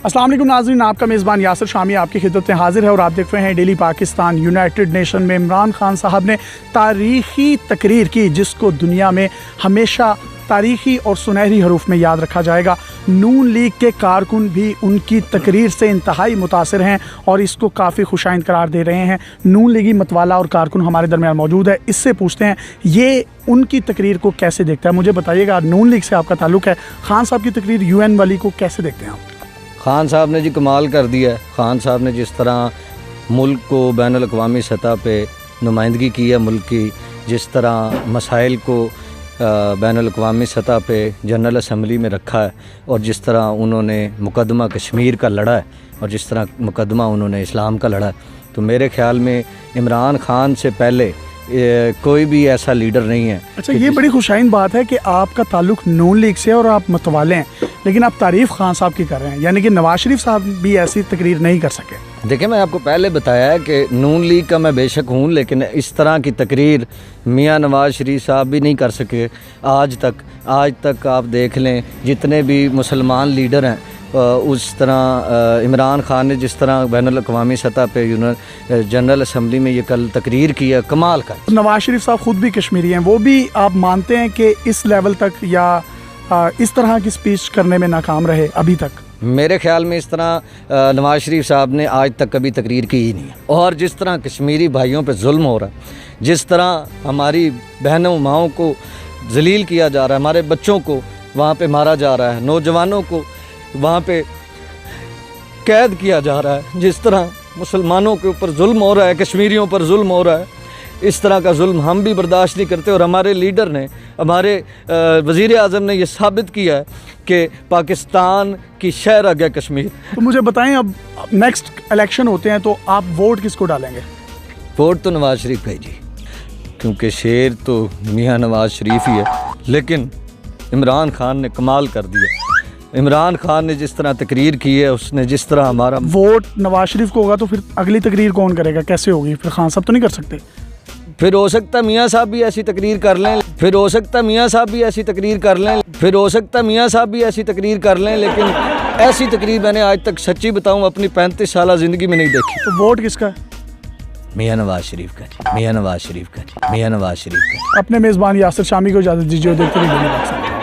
अस्सलाम वालेकुम नाज़रीन, आपका मेज़बान यासिर शामी आपकी खिदमत में हाजिर है और आप देख रहे हैं डेली पाकिस्तान। यूनाइटेड नेशन में इमरान खान साहब ने तारीख़ी तकरीर की जिसको दुनिया में हमेशा तारीख़ी और सुनहरी हरूफ में याद रखा जाएगा। नून लीग के कारकुन भी उनकी तकरीर से इंतहाई मुतासिर हैं और इसको काफ़ी खुशाइंद करार दे रहे हैं। नून लीगी मतवाला और कारकुन हमारे दरमियान मौजूद है, इससे पूछते हैं ये उनकी तकरीर को कैसे देखता है। मुझे बताइएगा, नून लीग से आपका ताल्लुक़ है, खान साहब की तकरीर UN वाली को कैसे देखते हैं आप? खान साहब ने जी कमाल कर दिया है। खान साहब ने जिस तरह मुल्क को बैनुल अक़वामी सतह पे नुमाइंदगी की है, मुल्क की जिस तरह मसाइल को बैनुल अक़वामी सतह पे जनरल असम्बली में रखा है और जिस तरह उन्होंने मुकदमा कश्मीर का लड़ा है और जिस तरह मुकदमा उन्होंने इस्लाम का लड़ा है, तो मेरे ख़्याल में इमरान खान से पहले कोई भी ऐसा लीडर नहीं है। अच्छा, ये बड़ी खुशाइन बात है कि आपका ताल्लुक़ नून लीग से और आप मतवाले हैं, लेकिन आप तारीफ़ खान साहब की कर रहे हैं, यानी कि नवाज शरीफ साहब भी ऐसी तकरीर नहीं कर सके। देखिए, मैं आपको पहले बताया है कि नून लीग का मैं बेशक हूँ, लेकिन इस तरह की तकरीर मियाँ नवाज शरीफ साहब भी नहीं कर सके आज तक। आप देख लें, जितने भी मुसलमान लीडर हैं उस तरह इमरान खान ने जिस तरह बैनुल अक़वामी सतह पे जनरल असम्बली में ये कल तकरीर की है, कमाल का। नवाज शरीफ साहब ख़ुद भी कश्मीरी हैं, वो भी आप मानते हैं कि इस लेवल तक या इस तरह की स्पीच करने में नाकाम रहे अभी तक? मेरे ख्याल में इस तरह नवाज शरीफ साहब ने आज तक कभी तकरीर की ही नहीं है। और जिस तरह कश्मीरी भाइयों पे जुल्म हो रहा है, जिस तरह हमारी बहनों माओं को जलील किया जा रहा है, हमारे बच्चों को वहाँ पे मारा जा रहा है, नौजवानों को वहाँ पे कैद किया जा रहा है, जिस तरह मुसलमानों के ऊपर जुल्म हो रहा है, कश्मीरियों पर जुल्म हो रहा है, इस तरह का जुल्म हम भी बर्दाश्त नहीं करते। और हमारे लीडर ने, हमारे वज़ीर आज़म ने यह साबित किया है कि पाकिस्तान की शहर आ गया कश्मीर। तो मुझे बताएं, अब नेक्स्ट इलेक्शन होते हैं तो आप वोट किसको डालेंगे? वोट तो नवाज शरीफ है जी, क्योंकि शेर तो मियाँ नवाज शरीफ ही है, लेकिन इमरान खान ने कमाल कर दिया। इमरान खान ने जिस तरह तकरीर की है, उसने जिस तरह हमारा वोट नवाज शरीफ को होगा तो फिर अगली तकरीर कौन करेगा, कैसे होगी? फिर खान साहब तो नहीं कर सकते? फिर हो सकता है मियाँ साहब भी ऐसी तकरीर कर लें, फिर हो सकता है मियाँ साहब भी ऐसी तकरीर कर लें, फिर हो सकता है मियाँ साहब भी ऐसी तकरीर कर लें, लेकिन ऐसी तकरीर मैंने आज तक सच्ची बताऊँ अपनी 35 साल ज़िंदगी में नहीं देखी। तो वोट किसका है? मियाँ नवाज शरीफ का, मियाँ नवाज शरीफ का, मियाँ नवाज शरीफ का। अपने मेज़बान यासिर शामी को इजाज़त दीजिए। देखते रहिए।